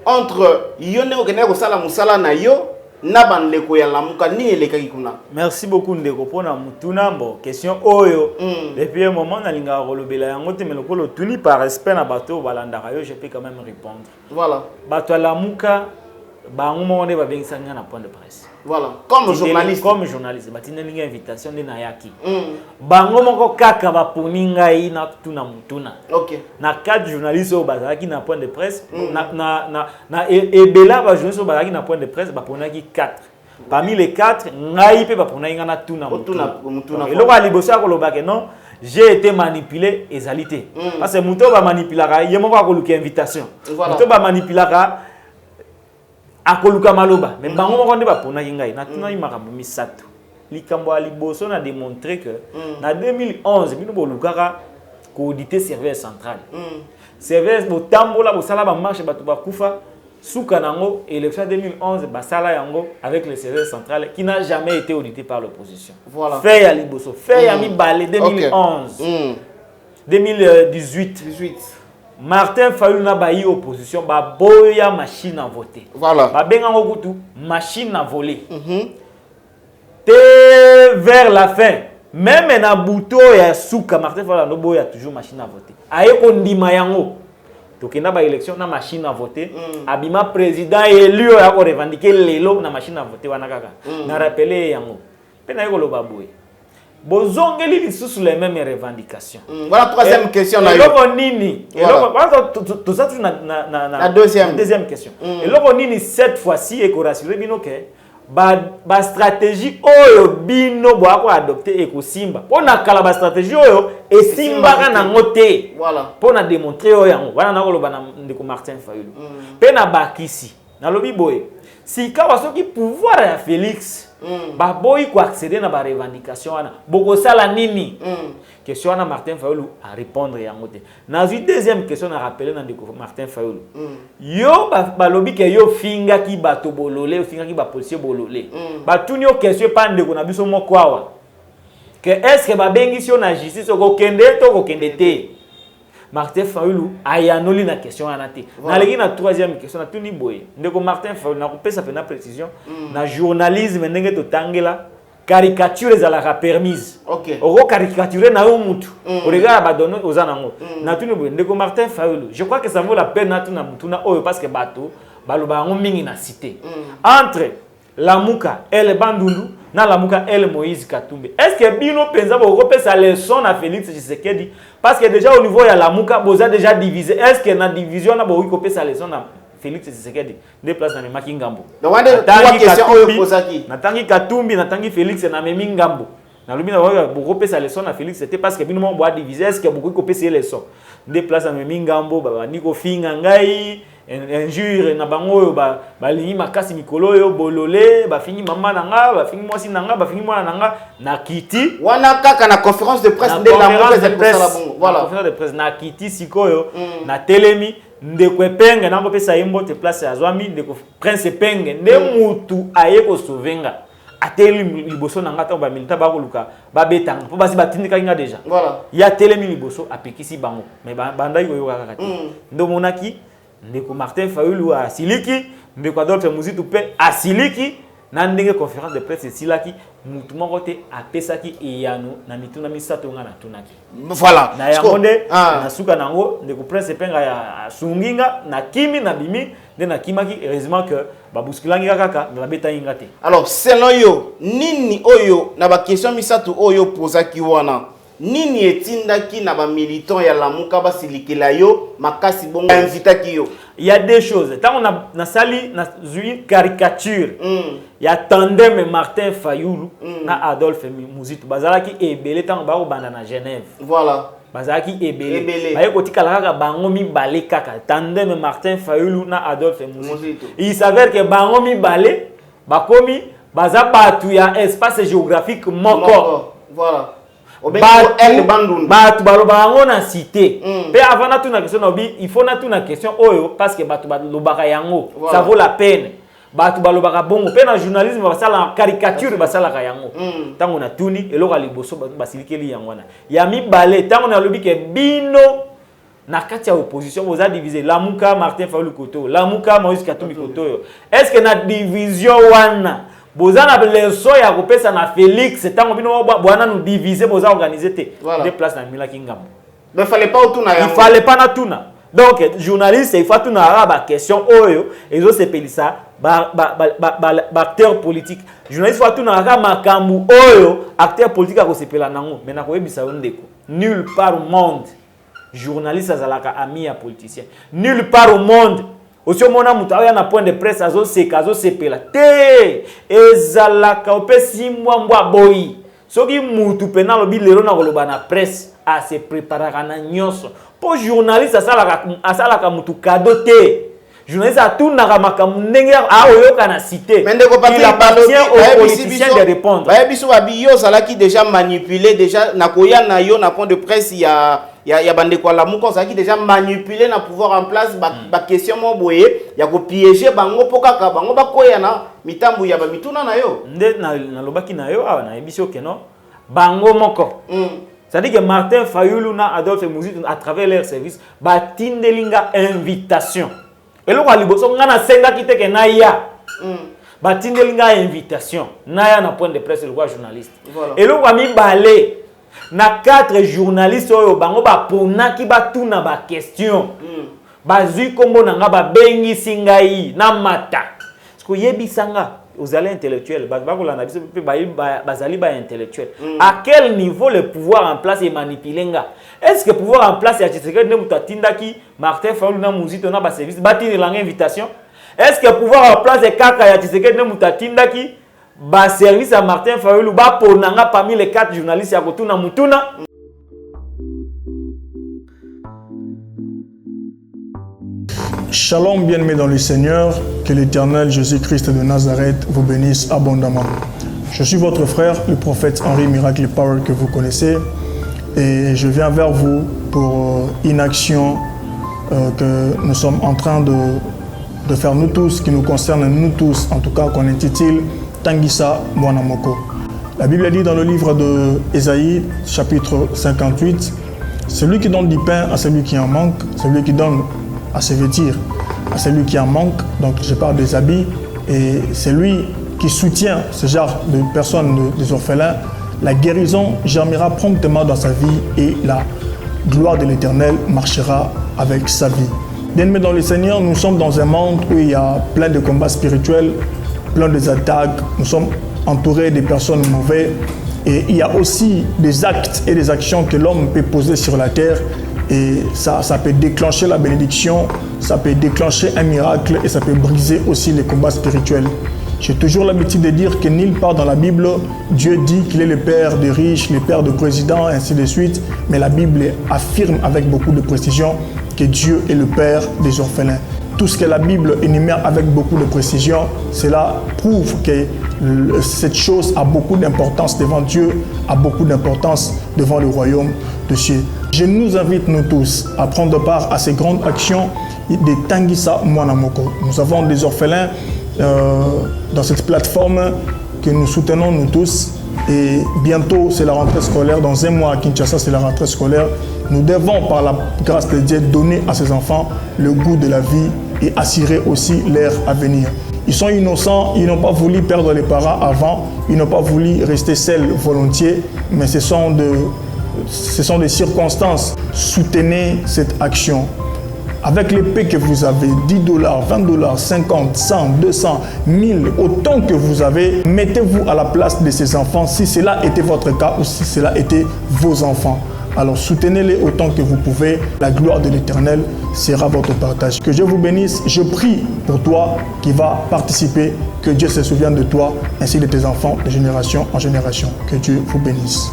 entre yone okene ko sala musala na yo na bandeko ya Lamuka nini eleka ki kuna. Merci beaucoup ndeko pona mutuna mbo question oyo depuis un moment na linga rolobela yango te meloko lo tuni par respect na bato balandaka yo je peux quand même répondre. Voilà. Bato ya Lamuka bango monde ba bengisa nga na point de presse. Voilà, comme journaliste. Comme journaliste, batina linga invitation de nayaki. Bango moko kaka ba poninga ina tuna mutuna. OK. Na 4 journalistes au bazaki na point de presse, na ebela ba journalistes au bazaki na point de presse ba ponaki 4. Parmi les 4, ngai pe ba ponaki na tuna mutuna. Et lo ba libosa ko lobake non, j'ai été manipulé ezalité. Parce que muto ba manipulaka, yemo ko luka invitation. Muto ba manipulaka akoluka maloba mais bango moko nde bapona ngai na tuna makambo misato likambo ali boso na démontrer que na 2011 bino bolukaka ko auditer serveur central serveur botambola bosala ba marche batu bakufa suka nango élection 2011 basala yango avec le serveur central qui n'a jamais été audité par l'opposition. Voilà. Fait ya liboso fait ya mibale 2011 2018 Martin Fayulu na bayi opposition ba boya machine à voter. Voilà. Ba benga ngokutu machine à voler. Te vers la fin, même na buto ya suka Martin Fayulu no boya toujours machine à voter. Aye ko ndima yango. Tokenda ba élection na machine à voter. Abima président élu ya ko revendiquer lelo na machine à voter wana kaka. Na rappeler yango. Pena yeko lo baboye. Bozongeli lisusu les mêmes revendications. Voilà troisième question là. Eloko nini? Eloko tout ça na deuxième question. Eloko nini cette fois-ci et ko rassurer bino que ba stratégie oyo bino bo ako adopter et ko simba. Pona kala ba stratégie oyo et simba kana ngote. Voilà. Pona démontrer oyo yango. Wana na koloba na ndeko Martin Fayulu. Pena bakisi. Na lobi boye. Si kawa soki pouvoir ya Félix ba boy ko accéder na ba revendication wana boko sala nini question na Martin Fayulu à répondre yango te na deuxième question na rappeler na ndeko Martin Fayulu yo ba lobi ke yo finga ki bato bololé finga ki ba policier bololé ba tunyo question pa ndeko na biso moko awa que est-ce que ba bengi si on a justice ko kende to ko kende te Martin Fayulu ayanoli na question anate. Na legi na troisième question na tuni boye. Ndeko Martin Fayulu na kopesa pena précision na journalisme ndenge to tangela caricature ezalaka permise. OK. Oko caricaturer na yo mutu. Regarde badonner aux anango. Na tuni ndeko Martin Fayulu. Je crois que ça vaut la peine na tuna mutuna oyo parce que bato baloba ngo mingi na cité. Entre Lamuka et Bandundu na Lamuka et Moïse Katumbi. Est-ce que bino penza bo repesa leçon na Félix Tshisekedi parce que déjà au niveau ya Lamuka boza déjà divisé. Est-ce que na division na bo repesa leçon na Félix Tshisekedi de place na Maki Ngambo. Donc on a trois questions oyo posaki. Natangi Katumbi natangi Félix na Memi Ngambo. Na lobi na bo repesa leçon na Félix c'était parce que bino mo boa divisé. Est-ce que bo repesa leçon de place na Memi Ngambo ba niko finga ngai injure na bango ba lingi makasi mikolo yo bolole ba fingi mama nanga ba fingi mwasi nanga ba fingi mwana nanga na kiti wana kaka na conférence de presse de la presse la bongo voilà conférence de presse na kiti sikoyo na telemi ndeko epenge nango pesa yembo te place ya zwami ndeko prince epenge nde mutu aye ko sovenga ateli liboso nanga ta ba milita ba koluka ba betanga po basi batindika nga déjà voilà ya telemi liboso apekisi bango mais banda yo kaka kati ndo monaki ndeko Martin Fayulu a siliki ndeko Adolphe Muzitu pe a siliki na ndenge conférence de presse silaki mutu moko te apesaki eyano na mituna misato nga na tunaki voilà na yangonde na suka nango ndeko prince penga ya sunginga na kimi na bimi nde na kimaki heureusement que babuskilangi kaka na beta inga te. Alors selon yo nini oyo na ba question misato oyo posaki wana nini etindaki na ba militant ya Lamuka basilikela yo makasi bongo invitaki yo. Il y a deux choses. Tant on a sali na zui caricature. Il y a tandem Martin Fayulu na Adolphe Muzitu. Bazalaki ebele tant ba banda na Genève. Voilà. Bazalaki ebele. Ba yeko tika kaka bango mi balé kaka tandem Martin Fayulu na Adolphe Muzitu. Il s'avère que bango mi balé bakomi baza batu ya espace géographique moko. Voilà. Batu baloba yango na cité. Pe avant na tuna question obi, il faut na tuna question oyo parce que batu balobaka yango. Ça vaut la peine. Batu balobaka bongo. Pe na journalisme basala caricature basala ka yango. Tango na tuni eloko liboso basilikeli yango na. Ya mi balé tango na lobi ke bino na kati ya opposition vous a divisé Lamuka Martin Fayulu Koto, Lamuka Moïse Katumbi Koto. Est-ce que na division wana bozana leso ya kopesa na Félix tango bino bwana nous diviser boza organiser te des places na Milaki Ngambo. Mais fallait pas tuna ya. Il fallait pas na tuna. Donc journaliste il faut tuna ba question oyo ezo sepelisa ba acteur politique. Journaliste faut tuna ka makambu oyo acteur politique ko sepela nango mais na ko yebisa ndeko. Nulle part au monde journaliste azalaka ami ya politicien. Nulle part au monde aussi mona mutu aya na point de presse azo sepela te ezalaka opesi mbwa boyi soki mutu pena lobi lelo na koloba na presse a se préparaka na nyonso po journaliste asalaka mutu cadeau te journaliste atunaka makambo ndenge aoyoka na cité mais ndeko papi aux politiciens de répondre ba biso babi yo zalaki déjà manipulé déjà na koya na yo na point de presse ya bandeko la Lamuka zalaki déjà manipulé na pouvoir en place ba question mo boye ya ko piéger bango pokaka bango bakoya na mitambu ya ba mituna na yo nde na lobaki na yo awa na ebisio keno bango moko c'est-à-dire que Martin Fayulu na Adolphe Muzitu à travers leur service batindelinga invitation eloko liboso ngana senga kiteke na ya batindelinga invitation na ya na point de presse le journaliste eloko mi balé na 4 journalistes oyo bango baponaki batuna ba question bazui kombo nanga ba bengi singai na mata parce que yebisanga aux allées intellectuels bakolanda biso pe bazali ba intellectuel à quel niveau le pouvoir en place est manipulenga est-ce que pouvoir en place ya Tshisekedi ne mutatindaki Martin Fayulu na Muzitu na ba service batine langa invitation est-ce que pouvoir en place est kaka ya Tshisekedi ne mutatindaki ba service à Martin Fayulu ba ponanga parmi les 4 journalistes ya kotuna mutuna. Shalom bien-aimés dans le Seigneur, que l'Éternel Jésus-Christ de Nazareth vous bénisse abondamment. Je suis votre frère, le prophète Henri Miracle Power que vous connaissez et je viens vers vous pour une action que nous sommes en train de faire nous tous, qui nous concerne nous tous, en tout cas qu'on intitule Tangisa Mwanamoko. La Bible dit dans le livre de Ésaïe, chapitre 58, celui qui donne du pain à celui qui en manque, celui qui donne à se vêtir à celui qui en manque, donc je parle des habits, et c'est lui qui soutient ce genre de personnes, des orphelins, la guérison germera promptement dans sa vie et la gloire de l'Éternel marchera avec sa vie. Bien-aimés dans le Seigneur, nous sommes dans un monde où il y a plein de combats spirituels, plein des attaques, nous sommes entourés de personnes mauvaises et il y a aussi des actes et des actions que l'homme peut poser sur la terre et ça peut déclencher la bénédiction, ça peut déclencher un miracle et ça peut briser aussi les combats spirituels. J'ai toujours l'habitude de dire que nulle part dans la Bible, Dieu dit qu'il est le père des riches, le père de présidents, ainsi de suite. Mais la Bible affirme avec beaucoup de précision que Dieu est le père des orphelins. Tout ce que la Bible énumère avec beaucoup de précision, cela prouve que cette chose a beaucoup d'importance devant Dieu, a beaucoup d'importance devant le royaume de Dieu. Je nous invite, nous tous, à prendre part à ces grandes actions de Tanguissa Mwana Moko. Nous avons des orphelins dans cette plateforme que nous soutenons nous tous et bientôt c'est la rentrée scolaire, dans un mois à Kinshasa c'est la rentrée scolaire. Nous devons par la grâce de Dieu donner à ces enfants le goût de la vie et assurer aussi leur avenir. Ils sont innocents, ils n'ont pas voulu perdre les parents avant, ils n'ont pas voulu rester seuls volontiers, mais ce sont des circonstances. Soutenez cette action. Avec l'épée que vous avez, $10, $20, 50, 100, 200, 1000, autant que vous avez, mettez-vous à la place de ces enfants si cela était votre cas ou si cela était vos enfants. Alors soutenez-les autant que vous pouvez. La gloire de l'Éternel sera votre partage. Que Dieu vous bénisse. Je prie pour toi qui vas participer. Que Dieu se souvienne de toi ainsi de tes enfants de génération en génération. Que Dieu vous bénisse.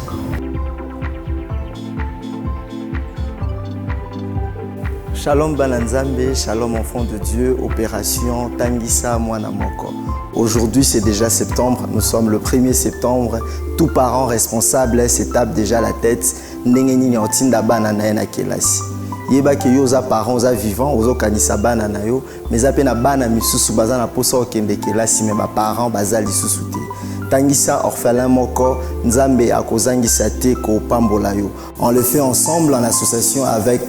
Shalom Bananzambe, shalom enfant de Dieu, opération Tanguissa Mwana Moko. Aujourd'hui c'est déjà septembre, nous sommes le 1er septembre. Tout parent responsable se tape déjà la tête. Ndenge otinda bana na na kelasi. Yeba ke yo za parents za vivant, ozo kanisa bana na yo, mais apena bana misusu baza na posa okende kelasi mais ba parents baza lisusu te. Tanguissa orphelin moko nzambe akozangisa te ko pambola yo. On le fait ensemble en association avec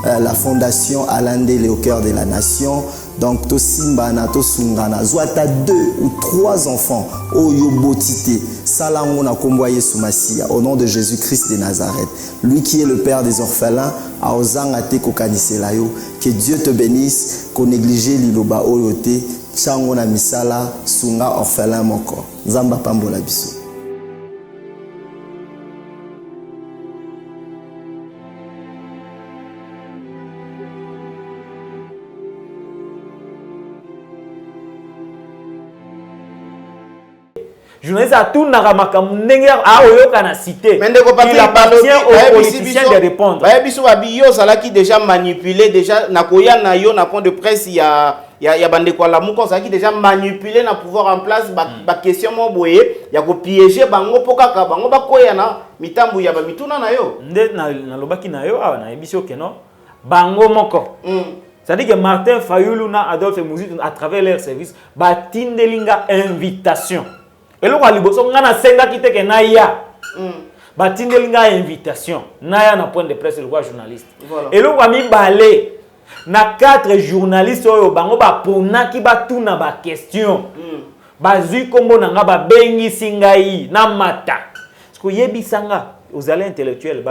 la fondation Alandele au cœur de la nation. Donc to simbana to sungana zwata 2 ou 3 enfants oyo botité salango na kombo Yesu Masia au nom de Jésus-Christ de Nazareth. Lui qui est le père des orphelins a ozanga te ko kanisela yo. Que Dieu te bénisse, ko négliger liloba oyo te. Chango na misala sunga orphelin moko. Nzamba pambola biso. Journaliste a tout na makamnenge a oyoka na cité. Mais ndeko il appartient aux politiciens de répondre. Ba biso ba biyo sala qui déjà manipulé déjà na koya na yo na point de presse il y a bandeko la muko ça qui déjà manipulé na pouvoir en place ba question mo boye ya ko piéger bango pokaka bango ba koya na mitambu ya ba mituna na yo. Nde na lobaki na yo na emission ke non bango moko. C'est-à-dire que Martin Fayulu na Adolphe Muzitu à travers leur service ba tindelinga invitation. Et là, on a senga kite ke naya. Batindelinga invitation. Naya na point de presse le roi journaliste. Et là, on a mis balé. Na 4 journalistes oyo bango ba pona ki ba tuna ba question. Bazui kombo nanga ba bengi singai na mata. Parce que yebisanga aux allées intellectuels,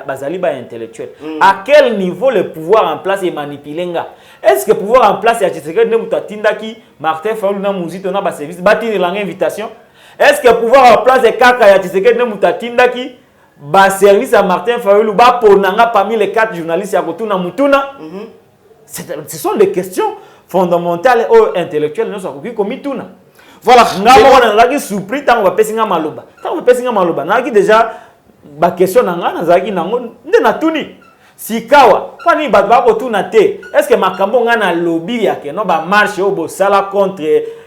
bazali ba intellectuel. À quel niveau le pouvoir en place est manipulé? Est-ce que le pouvoir en place est qui Martin Fayulu na Muzito na ba service batini langa invitation? Est-ce que le pouvoir en place est kaka ya Tshisekedi na mutatinda qui ba service à Martin Fayulu ba ponanga parmi les 4 journalistes ya kotuna mutuna? Ce sont des questions fondamentales ou intellectuelles nous sommes comme mituna. Voilà, on a surpris tant on va pesinga maloba. Tant on va pesinga maloba, na ki déjà ba question nanga na zaki nango nde na tuni. Sikawa, kwani ba ba tuna te. Est-ce que makambo nga na lobby ya ke no ba marche au bo sala contre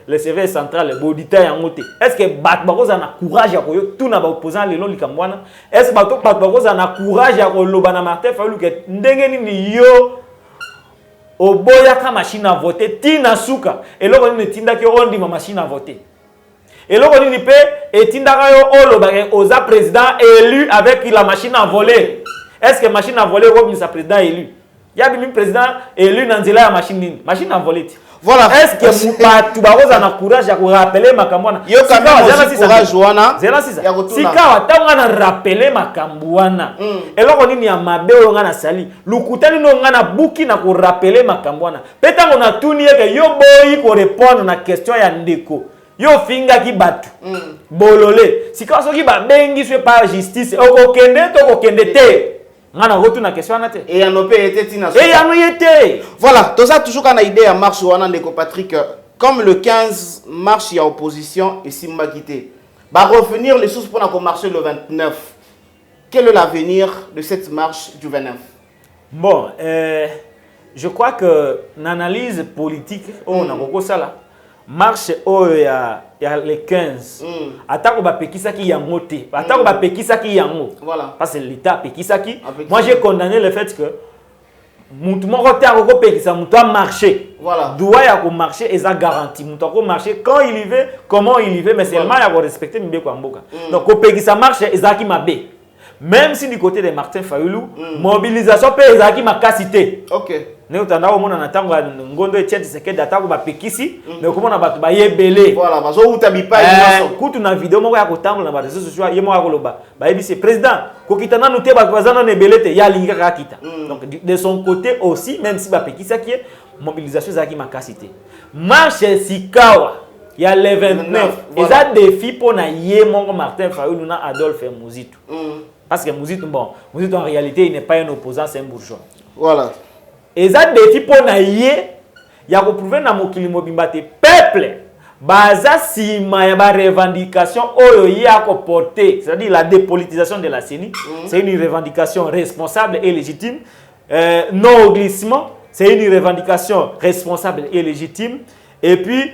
le service central le auditeur ya ngote. Est-ce que ba koza na courage ya koyo tuna ba opposant lelo likambwana? Est-ce que ba koza na courage ya ko loba na Martin Fayulu ke ndenge nini yo oboya ka machine à voter tina suka eloko ni tinda ki ondi ma machine à voter eloko ni pe etinda ka yo oloba ke oza président élu avec la machine à voler. Est-ce que machine à voler comme sa président élu? Ya bi président élu na nzela ya machine à voler. Voilà. Est-ce que tu vas na courage à rappeler Makambouana? Yo quand même courage wana. Si kawa tanga na rappeler Makambouana. Et là on y a mabe on na sali. Lukutani no ngana buki na ko rappeler Makambouana. Peta on a tuni que yo boy ko répondre na question ya ndeko. Yo finga ki batu. Bololé. Si kawa soki ba bengi soit par justice, o kende to ko kende te. Et en OP était tina. Et en était. Voilà, tout ça toujours qu'on a idée à marche ou en déco Patrick comme le 15 marche il y a opposition et Simba quitté. Va revenir les choses pour qu'on marche le 29. Quel est l'avenir de cette marche du 29? Bon, je crois que l'analyse politique on a beaucoup ça là. Marche il y a les 15. Attends, ba pekisaki yango te. Attends, ba pekisaki yango. Voilà. Parce que l'État pekisaki. Moi, j'ai condamné le fait que mon côté a pekisa, mon doit marcher. Voilà. Doit y avoir marché et ça garantit. Mon doit marcher quand il y va, comment il y va, mais seulement il y a respecter mbé kwa mboka. Donc, au pekisa marche et ça qui m'a bé. Même si du côté de Martin Fayulu, mobilisation peut et ça qui m'a cassité. OK. Nous tanda au monde n'attend ngondo et c'est que d'attaque ba pekisi mais comment na batu ba yebele voilà bazo utabipa kutu na vidéo moko ya kotambola na ba réseaux sociaux yemo ya koloba ba yebisi président kokitana nous te ba bazana na belete ya linga ka kita donc de son côté aussi même si ba pekisa qui mobilisation za ki makasité marche sikawa ya le 29 eza défi pour na yemongo Martin Fayulu na Adolphe Muzitu parce que Muzitu Muzitu en réalité il n'est pas un opposant c'est un bourgeois voilà. Et ça défi pour naïe, il y a prouver na mokili mobimba te peuple baza sima ya ba revendication oyo ya ko porter, c'est-à-dire la dépolitisation de la CENI, c'est une revendication responsable et légitime. Non au glissement, c'est une revendication responsable et légitime. Et puis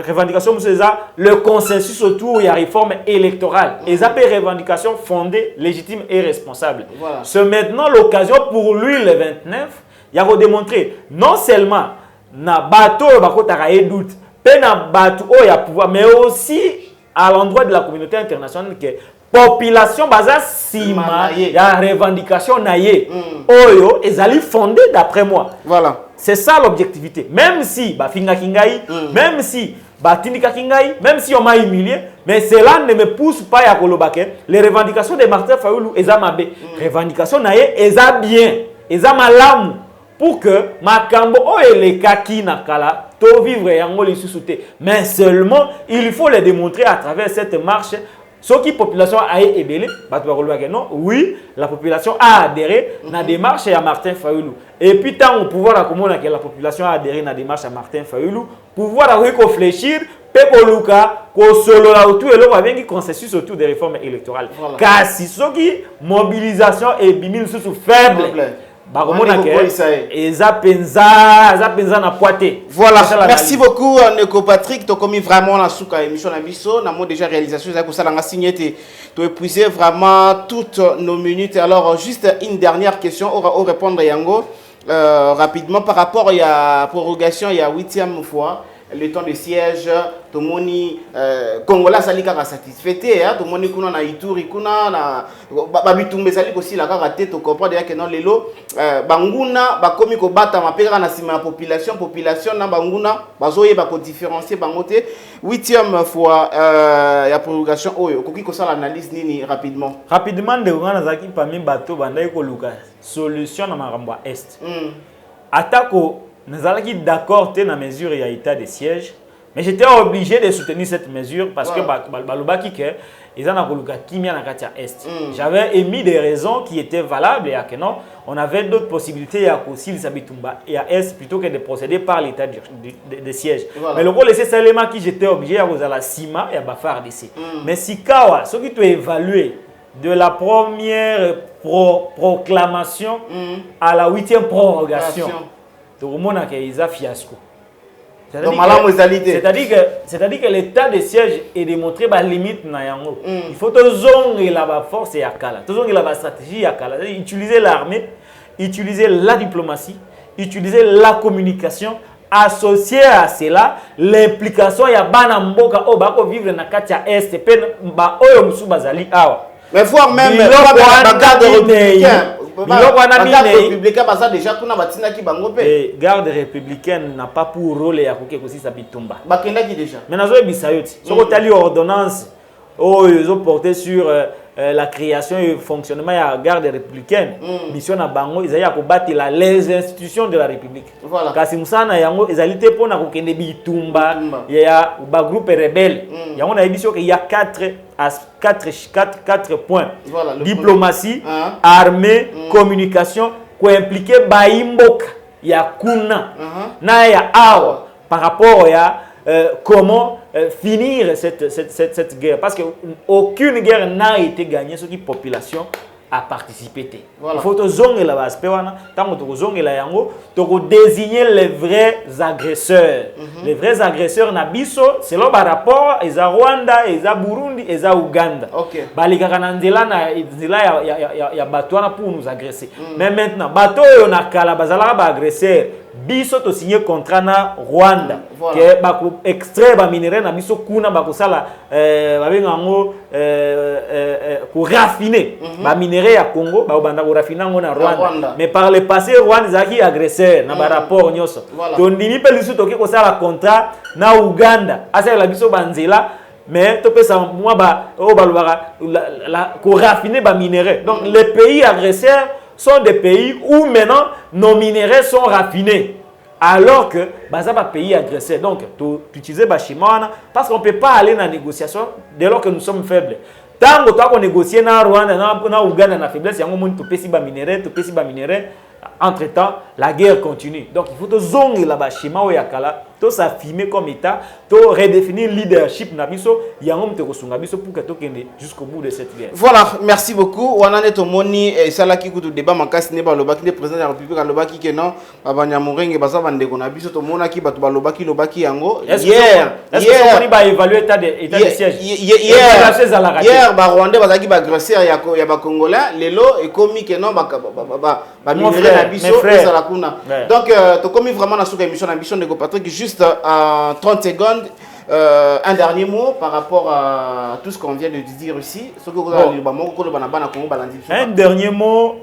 revendication c'est ça, le consensus autour de la réforme électorale. Et ça peut revendication fondée, légitime et responsable. Voilà. C'est maintenant l'occasion pour lui le 29, il a démontré non seulement na bateau bakotaka et doute, pe na bateau il y a pouvoir, mais aussi à l'endroit de la communauté internationale que population baza sima ya revendication naie oyo ezali fondé d'après moi. Voilà. C'est ça l'objectivité. Même si bafinga kingai, même si batindika kingai, même si on m'a humilié, mais cela ne me pousse pas à kolobake. Les revendications de Martin Fayulu eza mabe, revendication naie eza bien, eza malamu pour que makambo o elekaki nakala to vivre yango lisusu te. Mais seulement il faut le démontrer à travers cette marche. Ce qui la population a ébélé, non, oui, la population a adhéré à la démarche à Martin Fayulu. Et puis, tant au pouvoir à comment la population a adhéré à la démarche à Martin Fayulu, pouvoir à réfléchir, Pekoluka, ko solo la autour et l'on va bien qui consensus autour des réformes électorales. Car si ce qui mobilisation est bimil sous faible. Voilà, merci beaucoup Neko Patrick, tu as commis vraiment la souka émission la biso, nous avons déjà réalisation ça ça l'a signé tu as épuisé vraiment toutes nos minutes. Alors juste une dernière question au répondre Yango rapidement par rapport à la prorogation il y a 8e fois le temps de siège tout le monde Congolais salika satisfait tout le monde kuna na Ituri kuna na babitumbe salika aussi la karaté to comprendre que non lelo banguna bakomi ko bata mapeka na sima population na banguna bazoye ba ko différencier bangote 8e fois ya prorogation oyo koki ko sala analyse nini rapidement de ngana zaki pami bato bandai ko luka solution na makambo est atako nous allons être d'accord dans la mesure il y a état de siège, mais j'étais obligé de soutenir cette mesure parce que j'avais émis des raisons qui étaient valables et que non, on avait d'autres possibilités à Kossil Sabitumba et à Est plutôt que de procéder par l'état de siège. Voilà. Mais le rôle c'est seulement qui j'étais obligé à la Sima et à Bafar DC. Mais si Kawa, ce qui tu évalué de la première proclamation à la 8e prorogation. Tout le monde a un fiasco. C'est-à-dire que l'état de siège est démontré par limite. Il faut que la force et la stratégie, utiliser l'armée, utiliser la diplomatie, utiliser la communication, associer à cela l'implication ya bana mboka o bako vivre na katia est pe ba oyo musu bazali awa. Mais voir même la garde républicaine biloko wana minei républicain baza déjà kuna batindaki bango pe garde républicaine n'a pas pour rôle ya koke kosisa bitumba bakendaki déjà mais nazoyebisa yo ti soko tali ordonnance oyo ezoporte sur la création et le fonctionnement de la garde républicaine, mission na bango, ils allaient combattre les institutions de la République. Voilà. Kasi musana yango, ils allaient pour na kokende bitumba, il y a un groupe rebelle. Yango na mission qu'il y a 4 points. Voilà, diplomatie, armée, communication, ko impliquer baimboka ya kuna na ya awa par rapport à comment finir cette guerre. Parce qu'aucune guerre n'a été gagnée sur qui la population a participé. Voilà. Il faut que zonge la base. Tant que zonge la yango, to désigner les vrais agresseurs. Les vrais agresseurs nabiso, selon le rapport, ils ont Rwanda, ils ont Burundi, ils ont Ouganda. OK. Balika kanandela na izila ya batwana pour nous agresser. Mais maintenant, bato yo na kala bazala ba agresseur. Biso to signé contrat na Rwanda. Voilà. Que bako extrait ba minerai na biso kuna bako sala ba bengango ko raffiner ba minerai ya Congo ba banda ko raffiner ngo na Rwanda. Mais par le passé Rwanda zaki agresseur na ba rapport nyoso. To ndimi pe lisu to ke ko sala contrat na Uganda. Asa la biso banzela mais to pesa moi ba o ba la ko raffiner ba minerai. Donc les pays agresseurs sont des pays où maintenant nos minéraux sont raffinés. Alors que baza ba pays agressés. Donc, tu utilises Bachimana parce qu'on ne peut pas aller dans la négociation dès lors que nous sommes faibles. Tant qu'on négocie dans Rwanda, dans Ouganda, dans la faiblesse, il y a un moment où tu pèses ba minéraux. Entre-temps, la guerre continue. Donc, il faut que zonge la Bachima ou yakala, to s'affirmer comme État, to redéfinir le leadership nabiso, yangom te kosunga biso pour que to kende jusqu'au bout de cette guerre. Voilà, merci beaucoup. Wanane to moni salaki kutu débat makasi ne ba lobaki le président de la République lobaki que non, banya morenge baza bande ko na biso to mona ki batu ba lobaki yango. Hier, est-ce que on va évaluer état de siège? Hier ba Rwandais bazaki ba agresseur ya ba Congolais, lelo e komi que non ba minere na biso ezala kuna. Donc to komi vraiment na suka émission ambition de Patrick juste 30 secondes. Un dernier mot par rapport à tout ce qu'on vient de dire ici. Un dernier mot,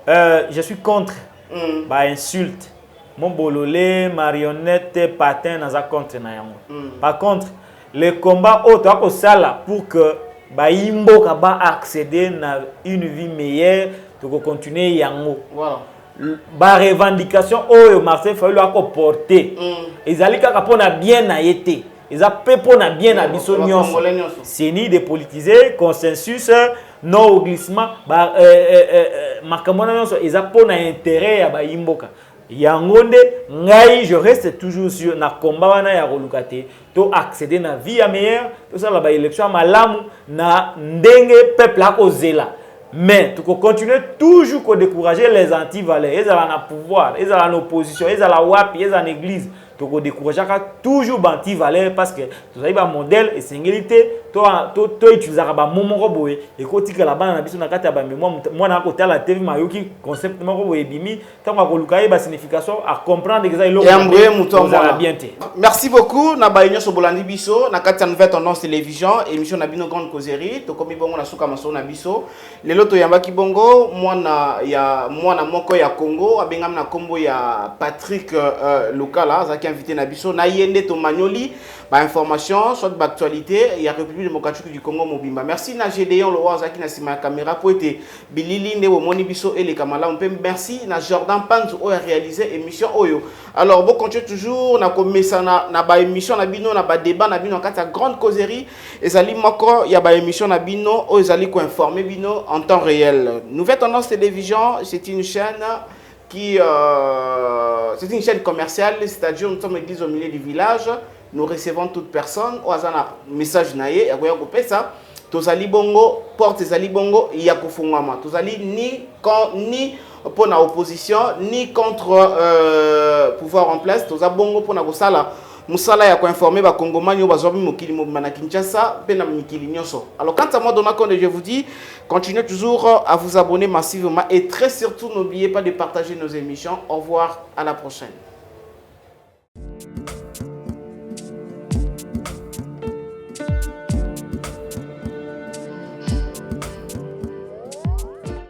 je suis contre insulte. Mon bololé, marionnette, patin, naza contre na yango. Par contre, le combat autre sala pour que Imbo kaba accéder à une vie meilleure, pour continuer yango. Voilà. Ba revendication oyo Martin Fayulu a porté. Ezali kaka pona bien na yete. Eza pepo na bien na biso nyonso. C'est ni de politiser consensus non au glissement ba makamona nyonso eza pona intérêt ya ba imboka. Yangonde ngai je reste toujours sur na combat wana ya kolukate to accéder na vie ya meilleure to ça la ba élection malamu na ndenge peuple a kozela. Mais tu continuer toujours à décourager les anti-valeurs. Ils ont le pouvoir, ils ont l'opposition, ils ont la WAP, ils ont l'église. Tu décourager toujours les anti-valeurs parce que tu as un modèle et singulité. Tu utilises un moment roboé et quand tu as la bande, tu as un mémoire. Moi, je suis la TV, je concept bimi. Tu as une signification à comprendre exactement. Merci beaucoup. Na ba union so bolandi biso na kati ya nouvelle tendance télévision émission na bino grande causerie to komi bongo na suka maso na biso lelo to yamba ki bongo mwana moko ya Congo abengam na kombo ya Patrick Lokala zaki invité na biso na yende to manyoli ba information soit d'actualité ya République démocratique du Congo mobimba. Merci na Gédéon Loa zaki na sima caméra pour être bilili nde wo moni biso et les kamala on peut merci na Jordan Panzu o a réalisé émission oyo. Alors bon continue toujours na komesa na ba émission na bino na ba débat na bino kati ya grande causerie ezali moko ya ba émission na bino o ezali ko informer bino en temps réel. Nouvelle tendance télévision, c'est une chaîne qui c'est une chaîne commerciale, c'est-à-dire nous sommes église au milieu du village, nous recevons toute personne au azana message naie ya ko pesa tozali bongo porte ezali bongo ya kofungama tozali ni pour la opposition ni contre pouvoir en place toza bongo pour na kosala musala ya ko informer ba congomani o bazobi mokili mobima na Kinshasa pe na mikili nyonso. Alors quant à moi Dona Konde, je vous dis continuez toujours à vous abonner massivement et très surtout n'oubliez pas de partager nos émissions. Au revoir, à la prochaine.